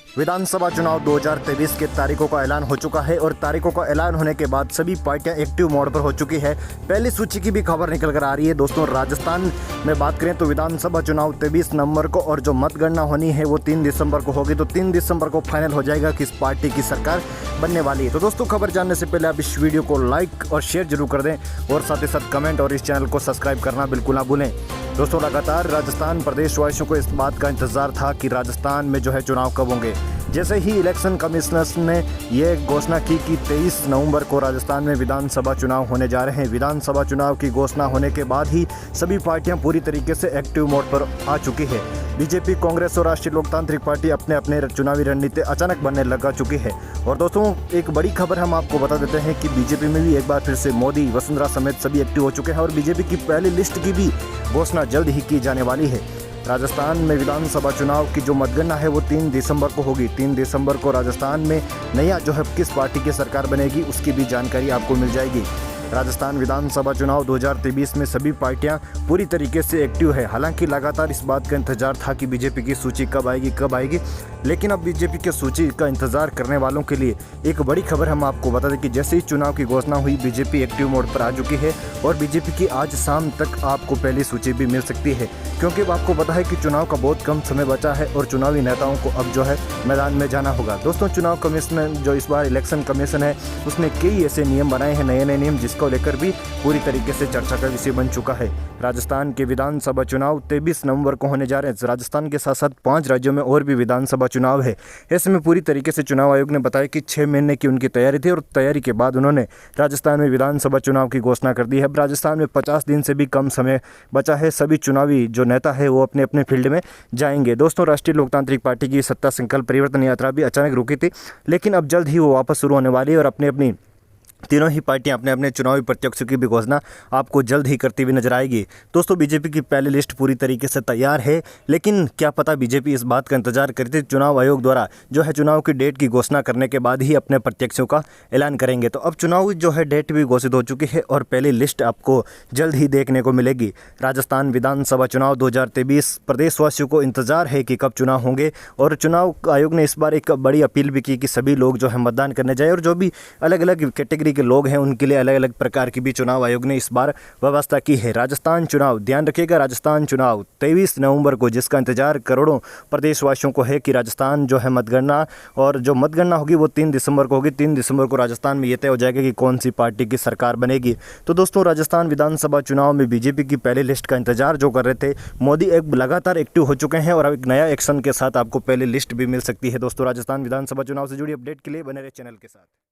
विधानसभा चुनाव 2023 के तारीखों का ऐलान हो चुका है और तारीखों का ऐलान होने के बाद सभी पार्टियां एक्टिव मोड पर हो चुकी है। पहली सूची की भी खबर निकल कर आ रही है। दोस्तों, राजस्थान में बात करें तो विधानसभा चुनाव 23 नवंबर को और जो मतगणना होनी है वो 3 दिसंबर को होगी। तो 3 दिसंबर को फाइनल हो जाएगा किस पार्टी की सरकार बनने वाली है। तो दोस्तों, खबर जानने से पहले आप इस वीडियो को लाइक और शेयर जरूर कर दें और साथ ही साथ कमेंट और इस चैनल को सब्सक्राइब करना बिल्कुल ना भूलें। दोस्तों, लगातार राजस्थान प्रदेशवासियों को इस बात का इंतजार था कि राजस्थान में जो है चुनाव कब होंगे। जैसे ही इलेक्शन कमिश्नर्स ने ये घोषणा की कि 23 नवंबर को राजस्थान में विधानसभा चुनाव होने जा रहे हैं, विधानसभा चुनाव की घोषणा होने के बाद ही सभी पार्टियां पूरी तरीके से एक्टिव मोड पर आ चुकी है। बीजेपी, कांग्रेस और राष्ट्रीय लोकतांत्रिक पार्टी अपने अपने चुनावी रणनीति अचानक बनने लगा चुकी है। और दोस्तों, एक बड़ी खबर हम आपको बता देते हैं कि बीजेपी में भी एक बार फिर से मोदी, वसुंधरा समेत सभी एक्टिव हो चुके हैं और बीजेपी की पहली लिस्ट की भी घोषणा जल्द ही की जाने वाली है। राजस्थान में विधानसभा चुनाव की जो मतगणना है वो 3 दिसंबर को होगी। 3 दिसंबर को राजस्थान में नया जो है किस पार्टी की सरकार बनेगी उसकी भी जानकारी आपको मिल जाएगी। राजस्थान विधानसभा चुनाव 2023 में सभी पार्टियां पूरी तरीके से एक्टिव है। हालांकि लगातार इस बात का इंतजार था कि बीजेपी की सूची कब आएगी, लेकिन अब बीजेपी की सूची का इंतजार करने वालों के लिए एक बड़ी खबर हम आपको बता दें कि जैसे ही चुनाव की घोषणा हुई, बीजेपी एक्टिव मोड पर आ चुकी है और बीजेपी की आज शाम तक आपको पहली सूची भी मिल सकती है, क्योंकि अब आपको पता है कि चुनाव का बहुत कम समय बचा है और चुनावी नेताओं को अब जो है मैदान में जाना होगा। दोस्तों, चुनाव कमीशन जो इस बार इलेक्शन कमीशन है उसने कई ऐसे नियम बनाए हैं, नए नियम, जिसको लेकर भी पूरी तरीके से चर्चा का विषय बन चुका है। राजस्थान के विधानसभा चुनाव 23 नवंबर को होने जा रहे हैं। राजस्थान के साथ साथ 5 राज्यों में और भी विधानसभा चुनाव है। ऐसे में पूरी तरीके से चुनाव आयोग ने बताया कि 6 महीने की उनकी तैयारी थी और तैयारी के बाद उन्होंने राजस्थान में विधानसभा चुनाव की घोषणा कर दी है। अब राजस्थान में 50 दिन से भी कम समय बचा है। सभी चुनावी जो नेता है वो अपने अपने फील्ड में जाएंगे। दोस्तों, राष्ट्रीय लोकतांत्रिक पार्टी की सत्ता संकल्प परिवर्तन यात्रा भी अचानक रुकी थी, लेकिन अब जल्द ही वो वापस शुरू होने वाली है और अपनी तीनों ही पार्टियां अपने अपने चुनावी प्रत्याशियों की भी घोषणा आपको जल्द ही करती हुई नजर आएगी। दोस्तों, बीजेपी की पहली लिस्ट पूरी तरीके से तैयार है, लेकिन क्या पता बीजेपी इस बात का इंतजार करती है चुनाव आयोग द्वारा जो है चुनाव की डेट की घोषणा करने के बाद ही अपने प्रत्याशियों का ऐलान करेंगे। तो अब चुनाव जो है डेट भी घोषित हो चुकी है और पहली लिस्ट आपको जल्द ही देखने को मिलेगी। राजस्थान विधानसभा चुनाव 2023 प्रदेशवासियों को इंतजार है कि कब चुनाव होंगे और चुनाव आयोग ने इस बार एक बड़ी अपील भी की कि सभी लोग जो है मतदान करने जाए और जो भी अलग अलग कैटेगरी के लोग हैं उनके लिए अलग अलग प्रकार की भी चुनाव आयोग ने इस बार व्यवस्था की है। राजस्थान चुनाव, ध्यान रखिएगा, राजस्थान चुनाव 23 नवंबर को, जिसका इंतजार करोड़ों प्रदेशवासियों को है कि राजस्थान जो है मतगणना, और जो मतगणना होगी वो 3 दिसंबर को होगी। 3 दिसंबर को राजस्थान में ये तय हो जाएगा कि कौन सी पार्टी की सरकार बनेगी। तो दोस्तों, राजस्थान विधानसभा चुनाव में बीजेपी की पहली लिस्ट का इंतजार जो कर रहे थे, मोदी एक लगातार एक्टिव हो चुके हैं और अब एक नया एक्शन के साथ आपको पहली लिस्ट भी मिल सकती है। दोस्तों, राजस्थान विधानसभा चुनाव से जुड़ी अपडेट के लिए बने रहे चैनल के साथ।